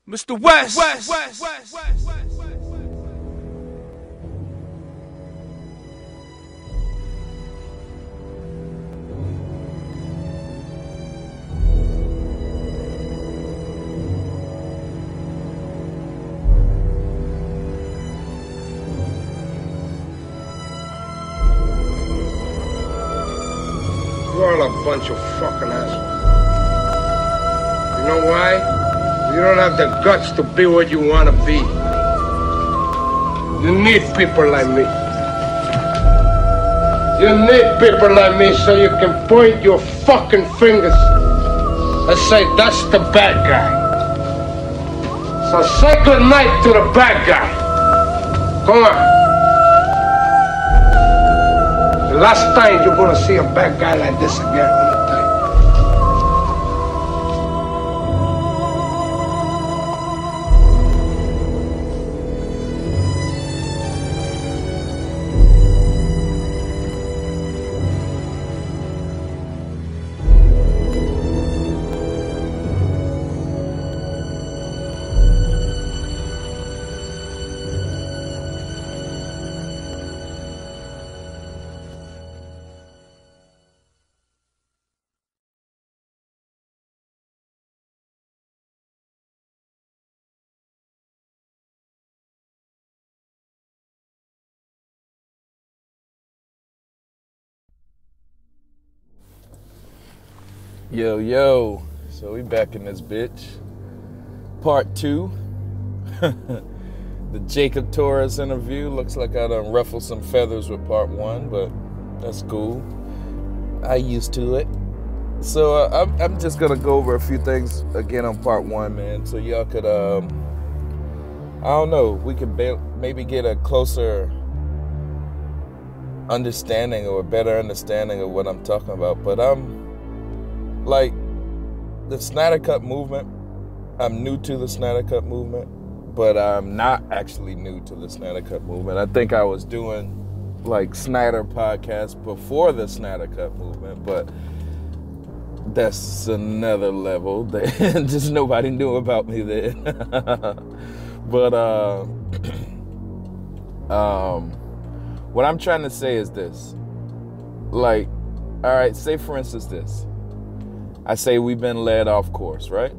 Mr. West. You're all a bunch of fucking assholes. You know why? You don't have the guts to be what you want to be. You need people like me. You need people like me so you can point your fucking fingers and say, that's the bad guy. So say good night to the bad guy. Come on. The last time you're gonna see a bad guy like this again, I'm gonna tell you. Yo, so we back in this bitch. Part 2. The Jacob Torres interview. Looks like I done ruffled some feathers with part 1, but that's cool. I used to it. So I'm just gonna go over a few things again on part 1, man. So y'all could, I don't know, we could maybe get a closer understanding or a better understanding of what I'm talking about. But like, the Snyder Cut movement, I'm new to the Snyder Cut movement, but I'm not actually new to the Snyder Cut movement. I think I was doing, like, Snyder podcasts before the Snyder Cut movement, but that's another level that just nobody knew about me then. But, what I'm trying to say is this. Like, all right, say for instance this. I say we've been led off course, right?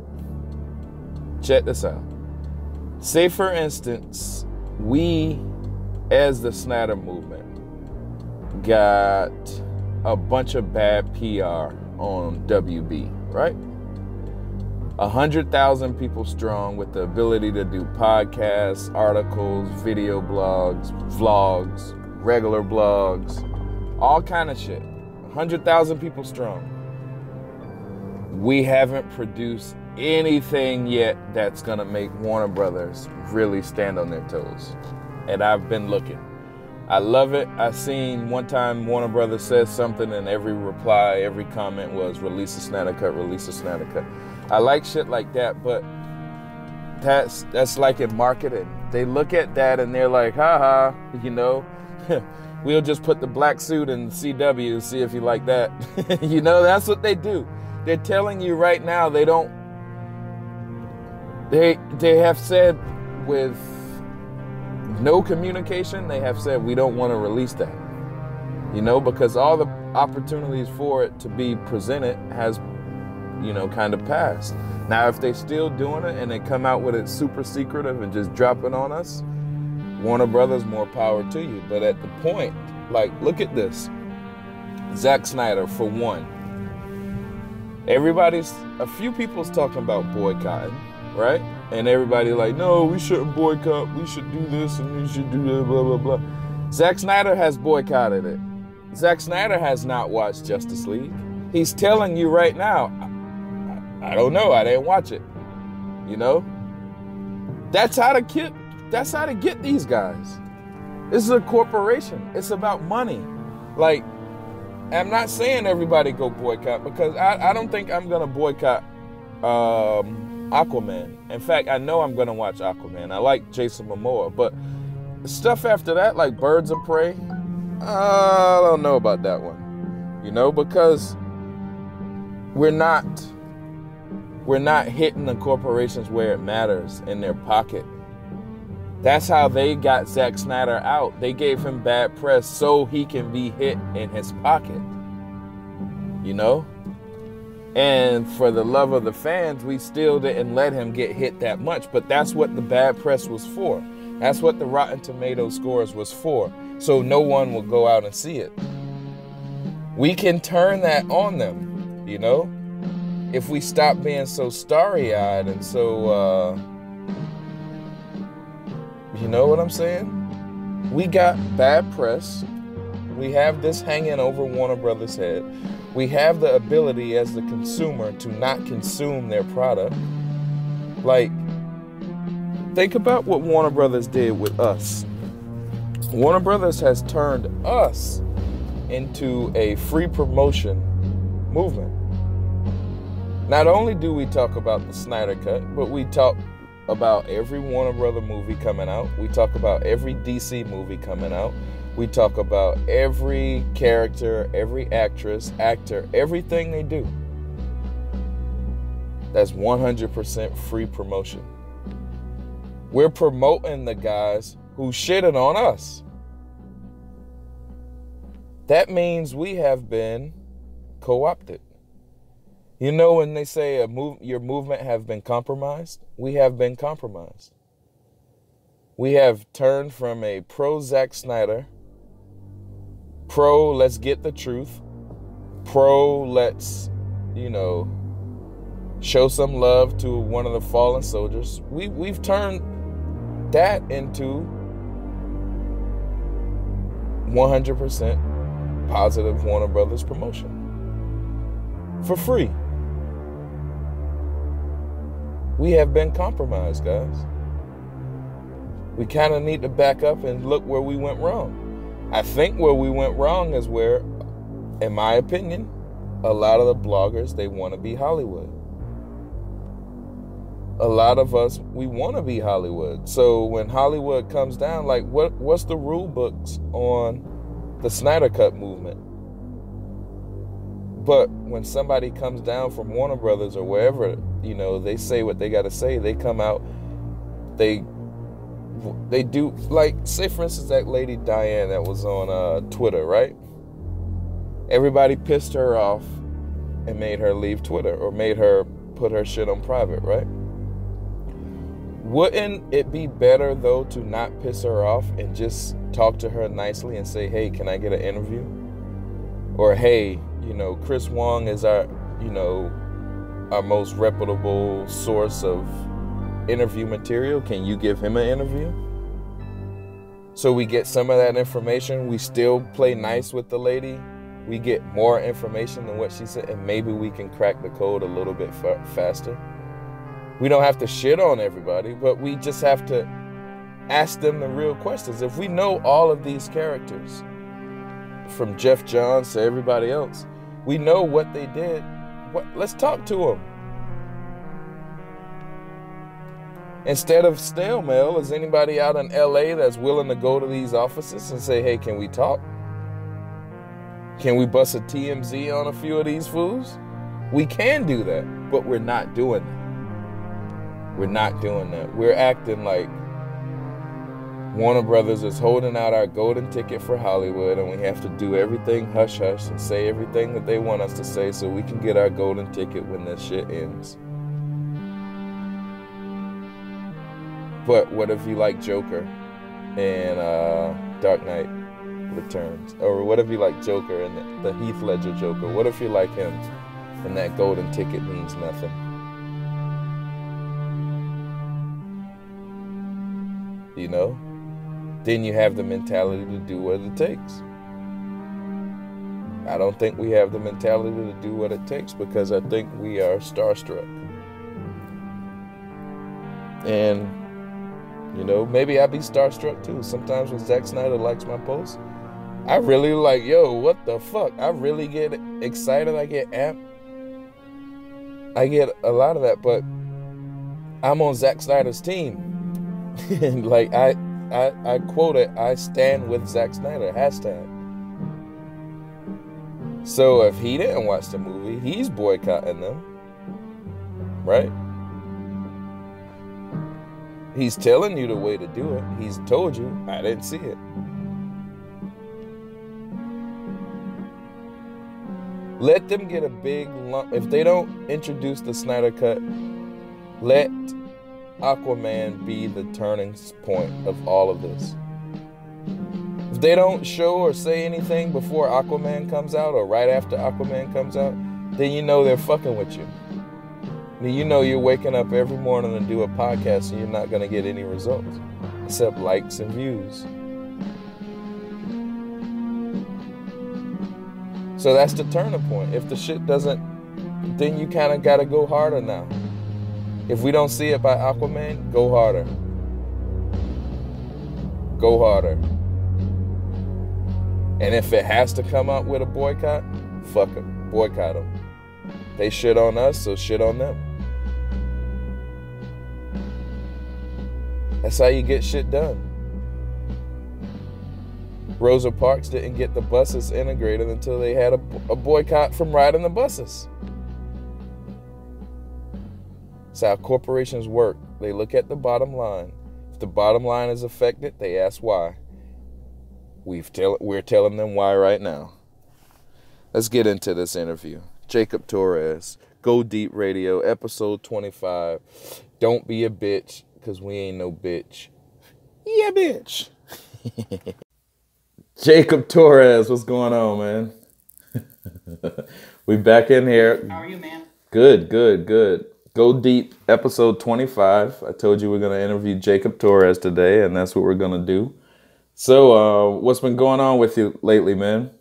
Check this out. Say, for instance, we, as the Snyder movement, got a bunch of bad PR on WB, right? 100,000 people strong with the ability to do podcasts, articles, video blogs, vlogs, regular blogs, all kind of shit. 100,000 people strong. We haven't produced anything yet that's gonna make Warner Brothers really stand on their toes. And I've been looking. I love it. I seen one time Warner Brothers said something and every reply, every comment was release a Snyder Cut, release a Snyder Cut. I like shit like that, but that's like in marketing. They look at that and they're like, haha, you know, we'll just put the black suit in CW, see if you like that. You know, that's what they do. They're telling you right now they have said with no communication, they have said we don't want to release that. You know, because all the opportunities for it to be presented has, you know, kind of passed. Now, if they're still doing it and they come out with it super secretive and just drop it on us, Warner Brothers, more power to you. But at the point, like, look at this. Zack Snyder, for one. A few people's talking about boycotting, right? And everybody like, no, we shouldn't boycott. We should do this and we should do that, blah, blah, blah. Zack Snyder has boycotted it. Zack Snyder has not watched Justice League. He's telling you right now, I don't know, I didn't watch it. You know? That's how to get these guys. This is a corporation. It's about money. Like, I'm not saying everybody go boycott because I don't think I'm going to boycott Aquaman. In fact, I know I'm going to watch Aquaman. I like Jason Momoa, but stuff after that, like Birds of Prey, I don't know about that one. You know, because we're not We're not hitting the corporations where it matters, in their pocket. That's how they got Zack Snyder out. They gave him bad press so he can be hit in his pocket. You know? And for the love of the fans, we still didn't let him get hit that much. But that's what the bad press was for. That's what the Rotten Tomatoes scores was for. So no one will go out and see it. We can turn that on them, you know? If we stop being so starry-eyed and so, you know what I'm saying? We got bad press. We have this hanging over Warner Brothers' head. We have the ability as the consumer to not consume their product. Like, think about what Warner Brothers did with us. Warner Brothers has turned us into a free promotion movement. Not only do we talk about the Snyder Cut, but we talk about every Warner Brother movie coming out. We talk about every DC movie coming out. We talk about every character, every actress, actor, everything they do. That's 100% free promotion. We're promoting the guys who shitted on us. That means we have been co-opted. You know when they say your movement have been compromised? We have been compromised. We have turned from a pro Zack Snyder, pro let's get the truth, pro let's, you know, show some love to one of the fallen soldiers. We've turned that into 100% positive Warner Brothers promotion for free. We have been compromised, guys. We kind of need to back up and look where we went wrong. I think where we went wrong is where, in my opinion, a lot of the bloggers, they want to be Hollywood. A lot of us, we want to be Hollywood. So when Hollywood comes down, like what's the rule books on the Snyder Cut movement? But when somebody comes down from Warner Brothers or wherever, you know, they say what they got to say. They come out, they do, like, say for instance, that lady Diane that was on Twitter, right? Everybody pissed her off and made her leave Twitter or made her put her shit on private, right? Wouldn't it be better, though, to not piss her off and just talk to her nicely and say, hey, can I get an interview? Or, hey, you know, Chris Wong is our most reputable source of interview material. Can you give him an interview? So we get some of that information. We still play nice with the lady. We get more information than what she said, and maybe we can crack the code a little bit faster. We don't have to shit on everybody, but we just have to ask them the real questions. If we know all of these characters, from Jeff Johns to everybody else, we know what they did. Let's talk to them. Instead of stale mail, is anybody out in LA that's willing to go to these offices and say, hey, can we talk? Can we bust a TMZ on a few of these fools? We can do that, but we're not doing that. We're not doing that. We're acting like Warner Brothers is holding out our golden ticket for Hollywood, and we have to do everything hush-hush and say everything that they want us to say so we can get our golden ticket when this shit ends. But what if you like Joker and Dark Knight Returns? Or what if you like Joker and the Heath Ledger Joker? What if you like him and that golden ticket means nothing? You know? Then you have the mentality to do what it takes. I don't think we have the mentality to do what it takes because I think we are starstruck. And, you know, maybe I be starstruck too. Sometimes when Zack Snyder likes my post, I really like, yo, what the fuck? I really get excited. I get amped. I get a lot of that, but I'm on Zack Snyder's team. And like, I quote it, I stand with Zack Snyder, hashtag. So if he didn't watch the movie, he's boycotting them. right? He's telling you the way to do it. He's told you. I didn't see it. Let them get a big lump. If they don't introduce the Snyder Cut, let Aquaman be the turning point of all of this. If they don't show or say anything before Aquaman comes out or right after Aquaman comes out, then you know they're fucking with you. You know you're waking up every morning to do a podcast and you're not going to get any results except likes and views. So that's the turning point. If the shit doesn't, then you kind of got to go harder now. If we don't see it by Aquaman, go harder. Go harder. And if it has to come out with a boycott, fuck them. Boycott them. They shit on us, so shit on them. That's how you get shit done. Rosa Parks didn't get the buses integrated until they had a boycott from riding the buses. That's how corporations work. They look at the bottom line. If the bottom line is affected, they ask why. We're telling them why right now. Let's get into this interview. Jacob Torres, Go Deep Radio, episode 25. Don't be a bitch, because we ain't no bitch. Yeah, bitch. Jacob Torres, what's going on, man? We back in here. How are you, man? Good. Go Deep, episode 25. I told you we're going to interview Jacob Torres today, and that's what we're going to do. So, what's been going on with you lately, man?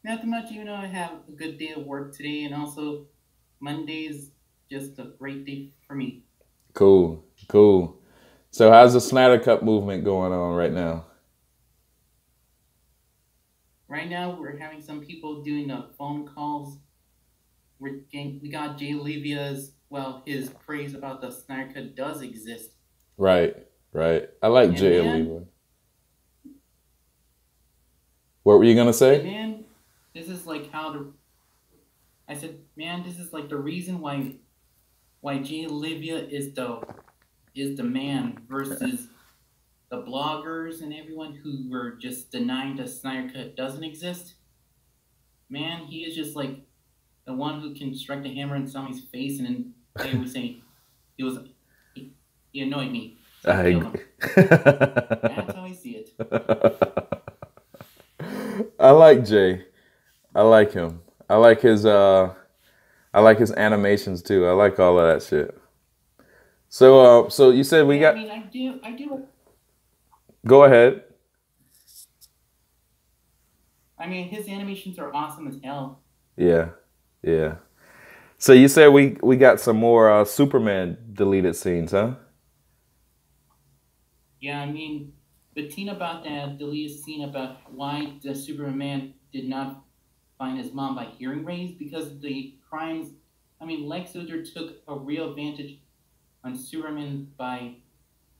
Nothing much. I have a good day of work today, and also Monday's just a great day for me. Cool. So how's the Snyder Cut movement going on right now? Right now, we're having some people doing the phone calls. We got Jay Olivia's, his praise about the Snyder Cut does exist. Right. I like Jay Olivia. What were you going to say? Man, this is like I said, man, this is like the reason why Jay Olivia is the man versus the bloggers and everyone who were just denying the Snyder Cut doesn't exist. Man, he is just like the one who can strike the hammer in somebody's face, and then they would say he annoyed me. So that's how I see it. I like Jay. I like him. I like his animations too. I like all of that shit. So you said we got. I do. Go ahead. His animations are awesome as hell. Yeah. So you said we got some more Superman deleted scenes, huh? Yeah, the teen about that deleted scene about why the Superman did not find his mom by hearing rays, because the crimes. Lex Luthor took a real advantage on Superman by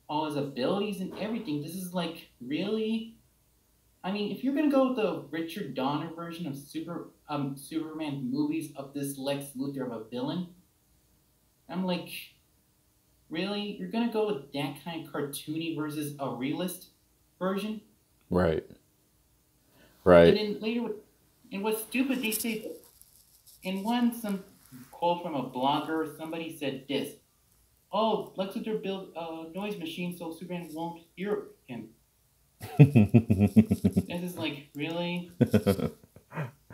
all his abilities and everything. This is like, really? If you're gonna go with the Richard Donner version of Superman movies of this Lex Luthor of a villain, I'm like, really? You're gonna go with that kind of cartoony versus a realist version? Right. And then later, and what's stupid, they say, some quote from a blogger, somebody said this. Oh, Lex Luthor built a noise machine so Superman won't hear him. This is like, really?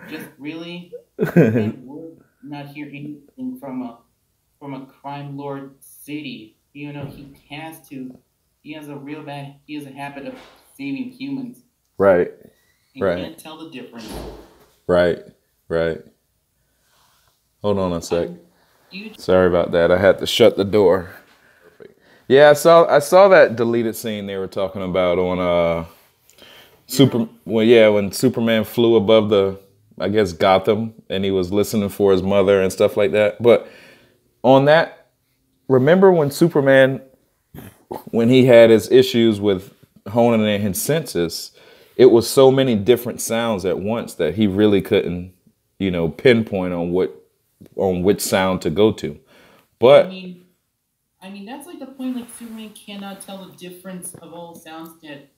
Just really? And we're not hearing anything from a crime lord city. He has a habit of saving humans. Right. You can't tell the difference. Right. Hold on a sec. Sorry about that. I had to shut the door. Yeah, I saw that deleted scene they were talking about on when Superman flew above Gotham, and he was listening for his mother and stuff like that. But on that, remember when Superman, when he had his issues with honing in his senses, it was so many different sounds at once that he really couldn't, pinpoint on what on which sound to go to. I But mean, that's like the point. Like Superman cannot tell the difference of all sounds that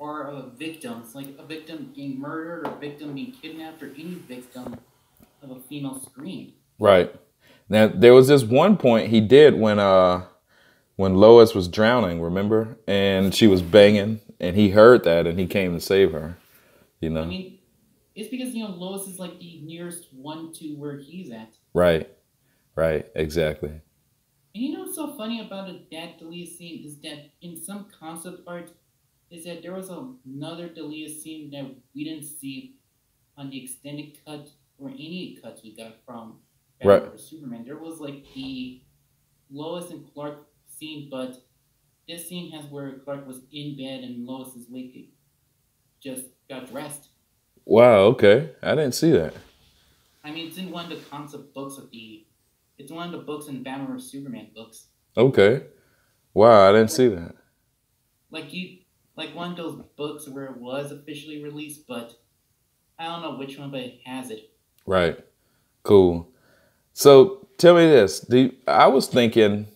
are of victims, like a victim being murdered or a victim being kidnapped or any victim of a female scream. right now, there was this one point he did when Lois was drowning, remember, and she was banging, and he heard that, and he came to save her. You know. I mean, it's because Lois is like the nearest one to where he's at. Right. Right. Exactly. And what's so funny about that deleted scene is that in some concept art, is that there was another deleted scene that we didn't see on the extended cut or any cuts we got from Batman vs Superman. There was like the Lois and Clark scene, but this scene has where Clark was in bed and Lois is waking, just got dressed. Wow. Okay, I didn't see that. I mean, it's in one of the concept books it's one of the books in Batman vs Superman books. Okay. Wow, I didn't see that. Like one of those books where it was officially released, but I don't know which one, but it has it. Right. Cool. So tell me this. I was thinking,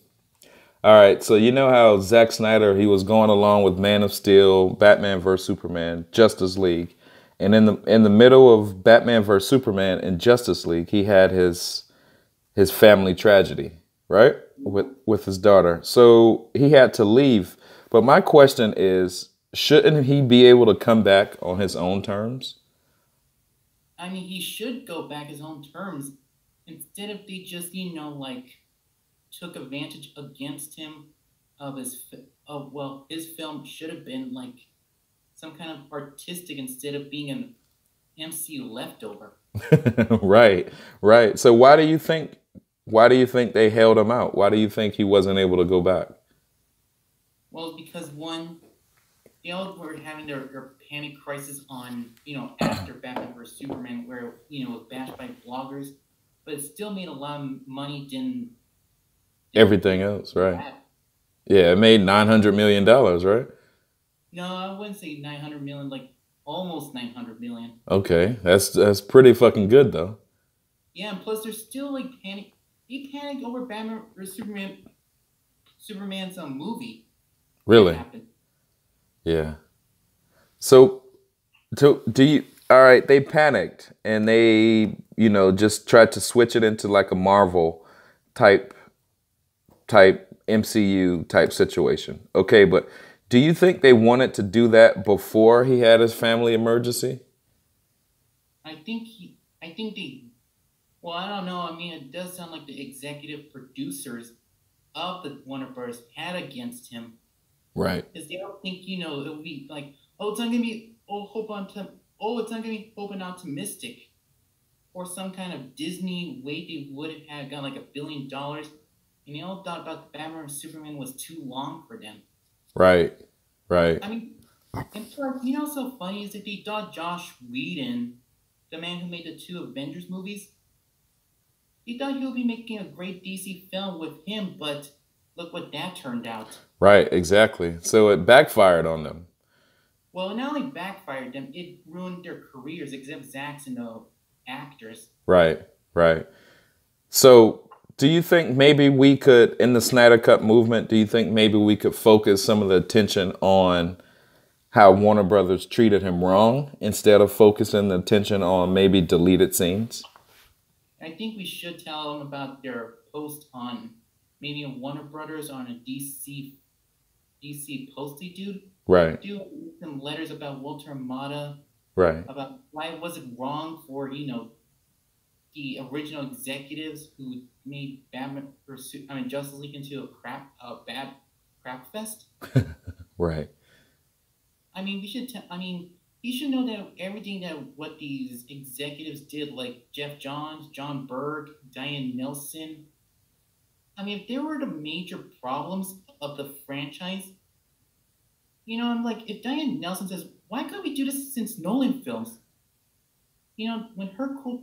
all right, so you know how Zack Snyder, he was going along with Man of Steel, Batman vs Superman, Justice League. And in the middle of Batman vs Superman and Justice League, he had his family tragedy, right? With his daughter. So he had to leave. But my question is, shouldn't he be able to come back on his own terms? I mean, he should go back his own terms instead of they just, took advantage against him of his film should have been like some kind of artistic instead of being an MCU leftover. Right. So why do you think they held him out? Why do you think he wasn't able to go back? Well, because one, they all were having their panic crisis on, after Batman vs Superman, where, it was bashed by bloggers, but it still made a lot of money than everything else, right? Yeah, it made $900 million, right? No, I wouldn't say 900 million, like almost 900 million. Okay, that's pretty fucking good, though. Yeah, and plus there's still like panic. They panicked over Batman vs Superman's movie. Really? Yeah. So, do you? All right, they panicked and they, just tried to switch it into like a Marvel type MCU type situation. Okay, but do you think they wanted to do that before he had his family emergency? I think they. Well, I don't know. I mean, it does sound like the executive producers of the Warner Bros. Had against him. Right. Because they don't think, it would be like, it's not going to be, it's not going to be open optimistic. Or some kind of Disney way they would have had gotten like $1 billion. And they all thought about the Batman and Superman was too long for them. Right. I mean, and plus, what's so funny is that they thought Josh Whedon, the man who made the 2 Avengers movies, he thought he would be making a great DC film with him, but look what that turned out. Right, exactly. So it backfired on them. Well, it not only backfired them, it ruined their careers, except Zack's and the actors. Right. So do you think maybe we could, in the Snyder Cut movement, do you think maybe we could focus some of the attention on how Warner Brothers treated him wrong instead of focusing the attention on maybe deleted scenes? I think we should tell them about their post on maybe a Warner Brothers on a DC posty dude. Right. Do some letters about Walter Amada. Right. About why was it wrong for, the original executives who made Justice League into a bad crap fest. Right. I mean, you should know that everything that what these executives did, like Jeff Johns, John Berg, Diane Nelson. I mean, if there were the major problems of the franchise, I'm like, if Diane Nelson says, why can't we do this since Nolan films? When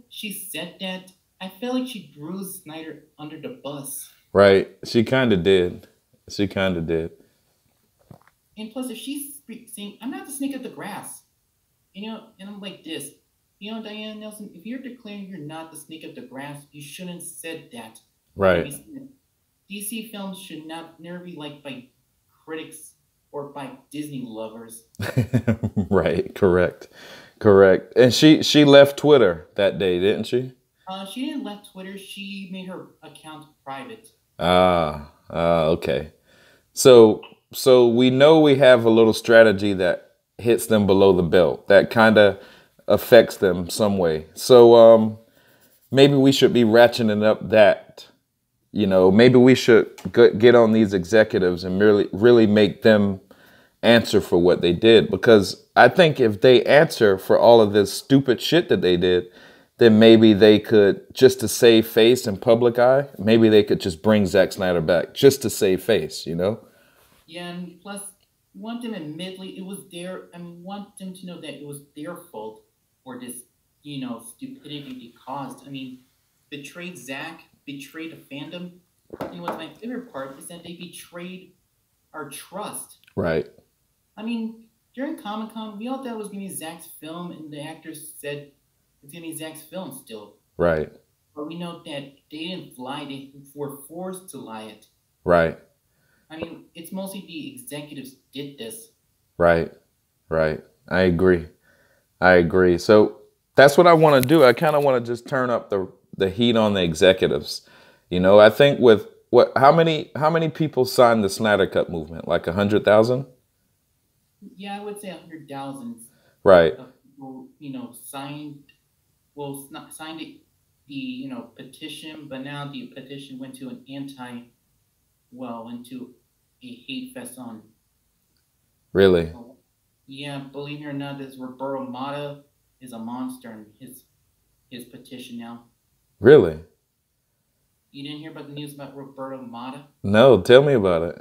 she said that, I felt like she drew Snyder under the bus. Right. She kind of did. And plus, if she's saying, I'm not the snake of the grass, and I'm like this, You know, Diane Nelson, if you're declaring you're not the snake of the grass, you shouldn't have said that. Right. DC films should not never be liked by critics or by Disney lovers. Right. Correct. Correct. And she left Twitter that day, didn't she? She didn't left Twitter. She made her account private. Okay. So we know we have a little strategy that hits them below the belt that kind of affects them some way. So maybe we should be ratcheting up that. Maybe we should get on these executives and really make them answer for what they did. Because I think if they answer for all of this stupid shit that they did, then maybe they could, just to save face and public eye, maybe they could just bring Zack Snyder back just to save face, Yeah, and plus, want them admittedly, it was want them to know that it was their fault for this, stupidity they caused. I mean, betrayed Zack, betrayed the fandom. And what's my favorite part is that they betrayed our trust. Right. I mean, during Comic-Con, we all thought it was going to be Zack's film, and the actors said it's going to be Zack's film still. Right. But we know that they didn't lie, they were forced to lie it. Right. I mean, it's mostly the executives did this. Right. Right. I agree. So that's what I want to do. I kind of want to just turn up the heat on the executives. I think with how many people signed the Snyder Cut movement? Like 100,000? Yeah, I would say 100,000. Right. People, signed the petition, but now the petition went to into a hate fest on. Really? Yeah, believe it or not, this Roberto Mata is a monster in his petition now. Really? You didn't hear about the news about Roberto Mata? No, tell me about it.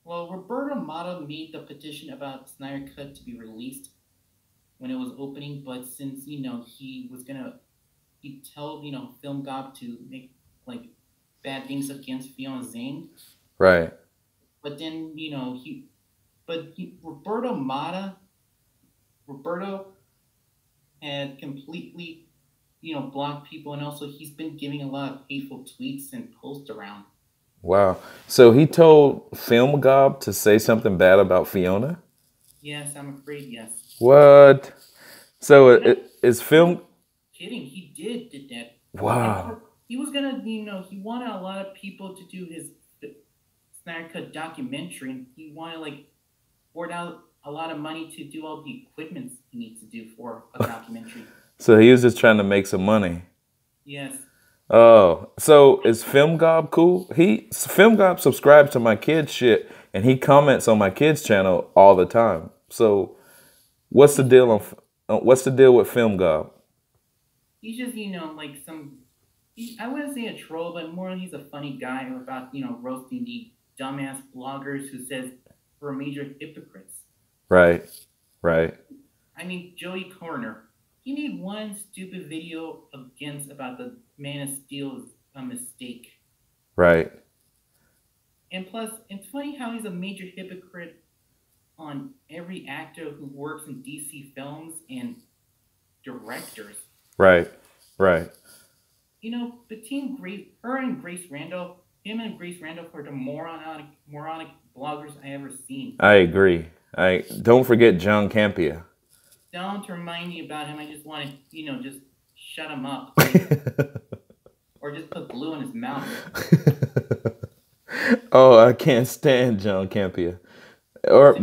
Well, Roberto Mata made the petition about Snyder Cut to be released when it was opening, but since he was he told Film Gob to make bad things against Fiona Zane. Right. But then Roberto had completely blocked people, and also he's been giving a lot of hateful tweets and posts around. Wow. So he told Film Gob to say something bad about Fiona? Yes, I'm afraid, yes. What? So is Film... Kidding, he did that. Wow. He was gonna, he wanted a lot of people to do his Snyder Cut documentary, and he wanted, poured out a lot of money to do all the equipment he needs to do for a documentary. So he was just trying to make some money. Yes. Oh, so is Film Gob cool? Film Gob subscribes to my kids' shit, and he comments on my kids' channel all the time. So, what's the deal with Film Gob? He's just I wouldn't say a troll, but more he's a funny guy about roasting the dumbass bloggers who says we're major hypocrites. Right, right. I mean, Joey Corner. He made one stupid video about the Man of Steel a mistake. Right. And plus, it's funny how he's a major hypocrite on every actor who works in DC films and directors. Right. Right. Between Grace Randolph, him and Grace Randolph are the moronic bloggers I ever seen. I agree. Don't forget John Campea. Don't remind me about him. I just want to, just shut him up. Or just put glue in his mouth. Oh, I can't stand John Campea. Or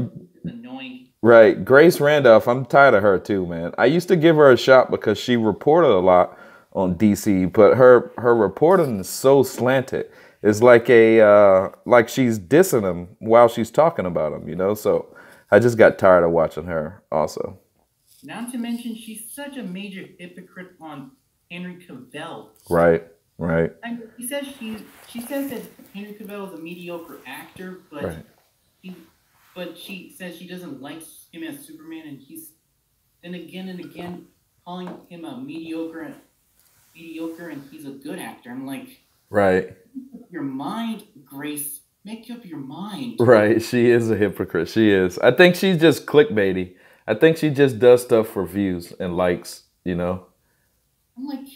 annoying. Right. Grace Randolph, I'm tired of her too, man. I used to give her a shot because she reported a lot on DC, but her reporting is so slanted. It's like she's dissing him while she's talking about him, So I just got tired of watching her also. Not to mention, she's such a major hypocrite on Henry Cavill. Right, right. She says that Henry Cavill is a mediocre actor, but right. She says she doesn't like him as Superman, and he's then again and again calling him a mediocre, and he's a good actor. I'm like, right. Make up your mind, Grace. Make up your mind. Right. She is a hypocrite. She is. I think she's just clickbaity. I think she just does stuff for views and likes, you know? I'm like,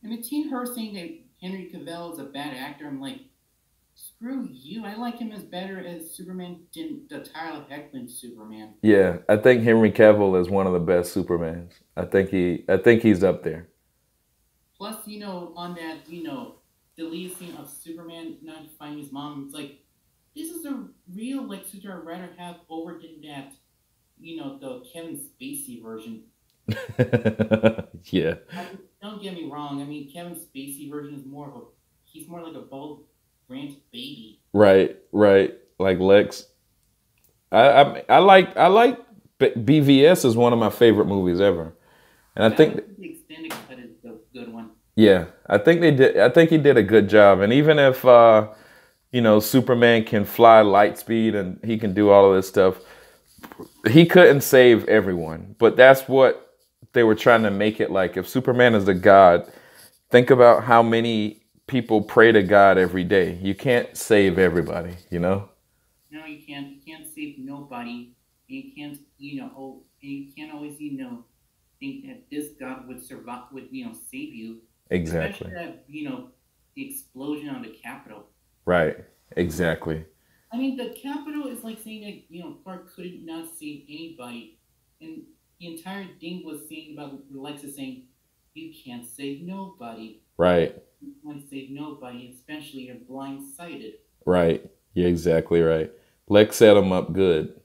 and between her saying that Henry Cavill is a bad actor, I'm like, screw you. I like him as better as Superman than the Tyler Hoechlin Superman. Yeah, I think Henry Cavill is one of the best Supermans. I think he's up there. Plus, on that, the lead scene of Superman not finding his mom, it's like, this is a real Lex Luthor I'd rather have over than that, the Kevin Spacey version. Yeah. Don't get me wrong. I mean, Kevin Spacey version is he's more like a bold Grant baby. Right, right. Like Lex. I like BVS is one of my favorite movies ever. And I think the extended cut is the good one. Yeah, I think he did a good job. And even if Superman can fly light speed and he can do all of this stuff, he couldn't save everyone. But that's what they were trying to make it like. If Superman is a god, think about how many people pray to God every day. You can't save everybody, No, you can't. You can't save nobody. You can't, and you can't always, think that this God would save you. Exactly. Especially that, the explosion on the Capitol. Right. Exactly. I mean, the Capitol is like saying that, Clark could not save anybody. And the entire thing was saying about Alexa saying, you can't save nobody. Right. You can't save nobody, especially if you're blindsided. Right. You're exactly right. Lex set him up good.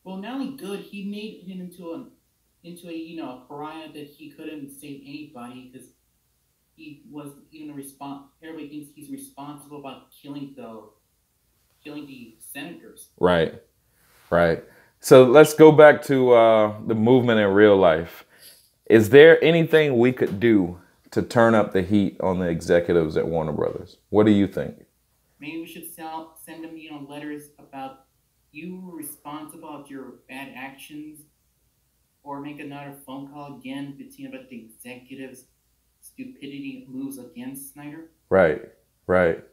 Well, not only good, he made him into a pariah that he couldn't save anybody because he was even everybody thinks he's responsible about killing the senators. Right. Right. So let's go back to the movement in real life. Is there anything we could do to turn up the heat on the executives at Warner Brothers? What do you think? Maybe we should send them, letters about you were responsible of your bad actions, or make another phone call again about the executives' stupidity moves against Snyder. Right, right.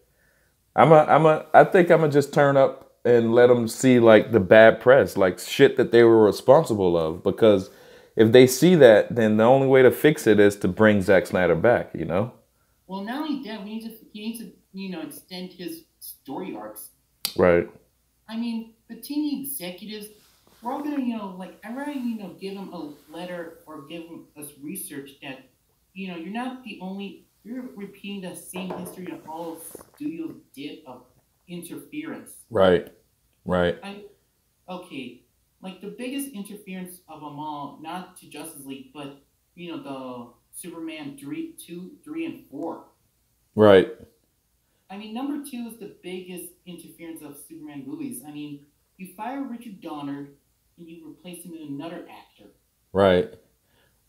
I think I'm gonna just turn up and let them see like the bad press, like shit that they were responsible of. Because if they see that, then the only way to fix it is to bring Zack Snyder back. Well, not only that, he needs to extend his story arcs. Right. I mean, between the executives, we're all gonna I'd rather give them a letter or give them us research that you're not the only. You're repeating the same history that all studios did of interference. Right. Right. Okay, like the biggest interference of them all, not to Justice League, but the Superman 2, 3, and 4. Right. I mean, number 2 is the biggest interference of Superman movies. I mean, you fire Richard Donner and you replace him with another actor. Right.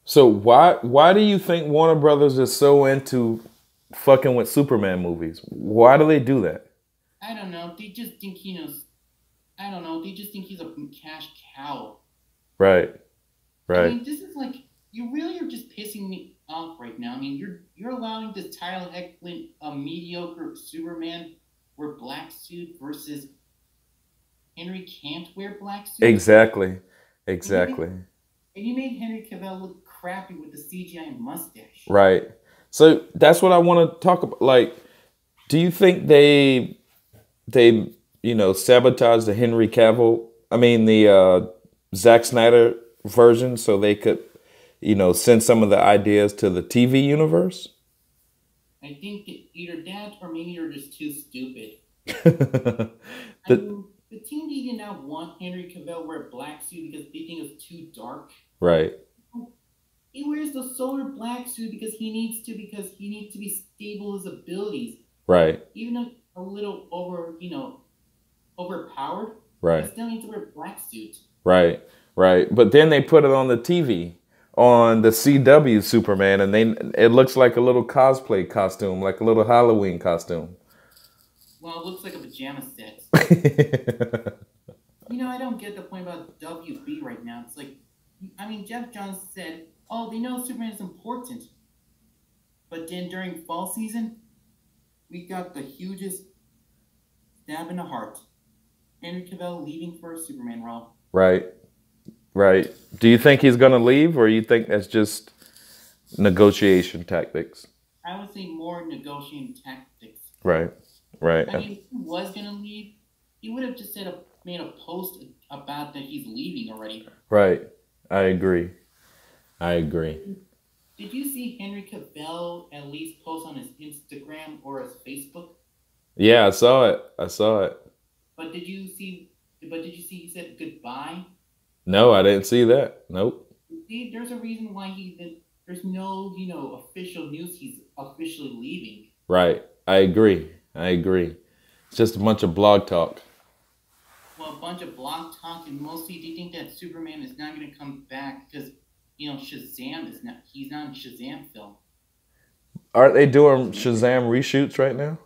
So why do you think Warner Brothers is so into fucking with Superman movies? Why do they do that? I don't know. They just think I don't know. They just think he's a cash cow. Right. Right. I mean, this is like, you really are just pissing me off right now. I mean, you're allowing this Tyler Hoechlin, a mediocre Superman, wear black suit versus Henry can't wear black suit. Exactly. Exactly. And you made Henry Cavill look crappy with the CGI mustache. Right. So that's what I want to talk about. Like, do you think they sabotage the Henry Cavill? I mean, the Zack Snyder version, so they could, send some of the ideas to the TV universe? I think either that or maybe you're just too stupid. The team did not want Henry Cavill wear a black suit because they think it's too dark. Right. He wears the solar black suit because he needs to be stable his abilities. Right. Even though a little overpowered. Right. He still needs to wear a black suit. Right. Right. But then they put it on the TV on the CW Superman, and it looks like a little cosplay costume, like a little Halloween costume. Well, it looks like a pajama set. I don't get the point about WB right now. It's like, I mean, Jeff Johns said, oh, they know Superman is important. But then during fall season, we got the hugest stab in the heart. Henry Cavill leaving for a Superman role. Right. Right. Do you think he's going to leave, or you think that's just Negotiation tactics. I would say more negotiating tactics. Right. Right. I mean, if he was gonna leave, he would have just made a post about that he's leaving already. Right. I agree. I agree. Did you see Henry Cavill at least post on his Instagram or his Facebook? Yeah, I saw it. I saw it. But did you see? But did you see he said goodbye? No, I didn't see that. Nope. See, there's a reason why there's no official news he's officially leaving. Right. I agree. I agree. It's just a bunch of blog talk. Well, a bunch of blog talk, and mostly, do you think that Superman is not going to come back because Shazam is not? He's not in Shazam film. Aren't they doing Shazam reshoots right now?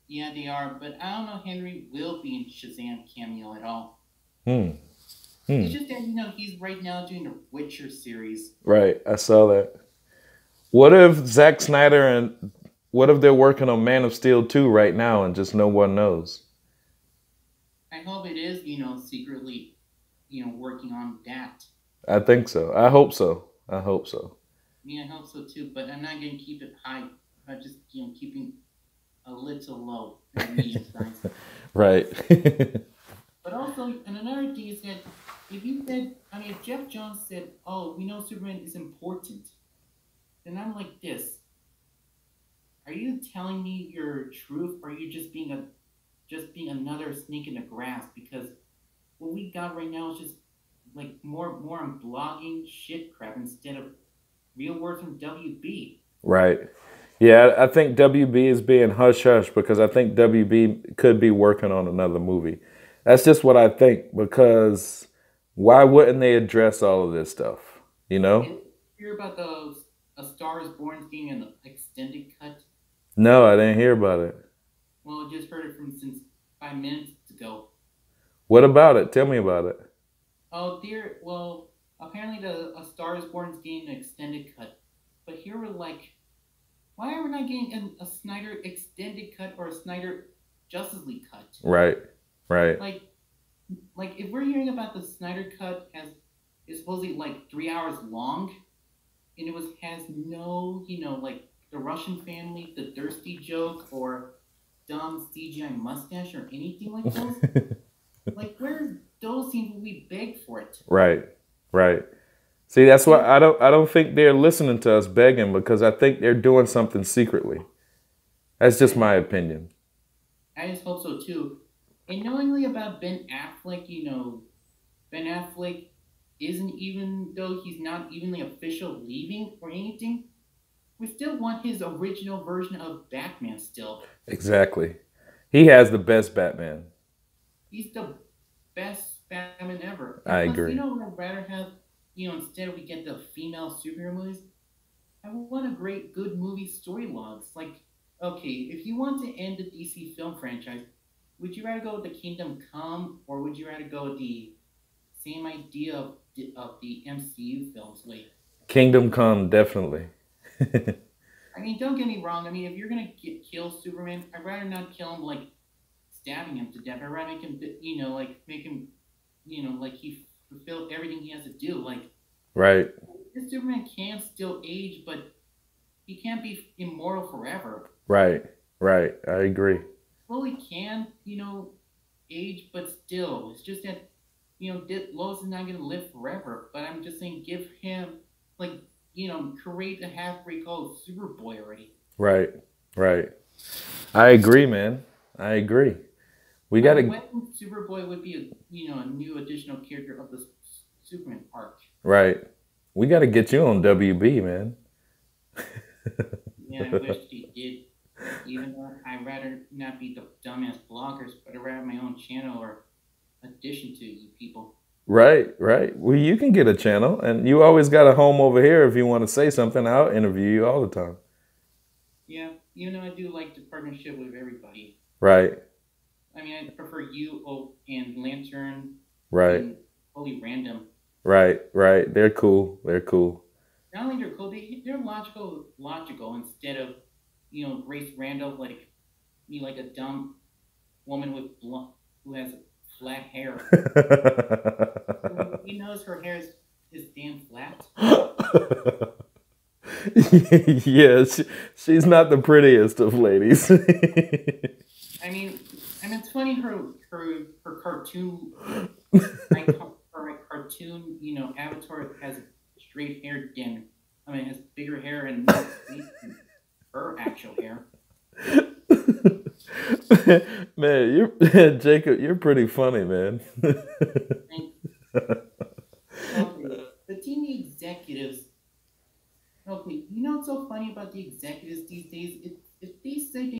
Yeah, they are, but I don't know Henry will be in Shazam cameo at all. It's just that, he's right now doing the Witcher series. Right, I saw that. What if Zack Snyder what if they're working on Man of Steel 2 right now and just no one knows? I hope it is, secretly, working on that. I think so. I hope so. I hope so. I hope so too, but I'm not going to keep it high. I'm just, keeping a little low. Right. But also, and another thing is that if Jeff Jones said, "Oh, we know Superman is important," then I'm like this: are you telling me your truth, or are you just being another snake in the grass? Because what we got right now is just like more on blogging shit crap instead of real words from WB. Right. Yeah, I think WB is being hush-hush because I think WB could be working on another movie. That's just what I think, because why wouldn't they address all of this stuff, Did you hear about A Star is Born getting an extended cut? No, I didn't hear about it. Well, I just heard it since 5 minutes ago. What about it? Tell me about it. Oh, dear. Well, apparently A Star is Born is getting an extended cut. But here we're like, why are we not getting a Snyder extended cut or a Snyder Justice League cut? Right. Right. Like if we're hearing about the Snyder cut is supposedly like 3 hours long, and has no, like the Russian family, the thirsty joke, or dumb CGI mustache or anything like those. Like where those scenes we begged for it. Right. Right. See, that's why I don't think they're listening to us begging, because I think they're doing something secretly. That's just my opinion. I just hope so too. And knowingly about Ben Affleck, Ben Affleck isn't, even though he's not even the official leaving or anything, we still want his original version of Batman still. Exactly. He has the best Batman. He's the best Batman ever. I agree. What I'd rather have, instead we get the female superhero movies, I want a good movie storylines. Like, okay, if you want to end the DC film franchise, would you rather go with the Kingdom Come, or would you rather go with the same idea of the MCU films? Like Kingdom Come, definitely. I mean, don't get me wrong. I mean, if you're gonna kill Superman, I'd rather not kill him like stabbing him to death. I'd rather make him, make him, like he fulfill everything he has to do. Like, right. This Superman can still age, but he can't be immortal forever. Right. Right. I agree. Well, he can, age, but still, it's just that, Lois is not going to live forever. But I'm just saying, give him, create a half-breed called Superboy already. Right, right. I agree, man. I agree. We got to. Superboy would be a new additional character of the Superman arc. Right. We got to get you on WB, man. Yeah, I wish he did. Even though I'd rather not be the dumbass bloggers, but I'd rather have my own channel or addition to you people. Right, right. Well, you can get a channel, and you always got a home over here if you want to say something. I'll interview you all the time. Yeah, I do like the partnership with everybody. Right. I mean, I prefer you and Lantern. Right. And Holy Random. Right, right. They're cool. They're cool. Not only they're cool, they're logical instead of, Grace Randall, like a dumb woman with who has flat hair. He knows her hair is damn flat. Yeah, she's not the prettiest of ladies. It's funny her cartoon, her cartoon, avatar has straight hair again. Has bigger hair and more sleek than her actual hair. Man, Jacob, you're pretty funny, man. Okay, the TV executives. Okay, what's so funny about the executives these days? If they say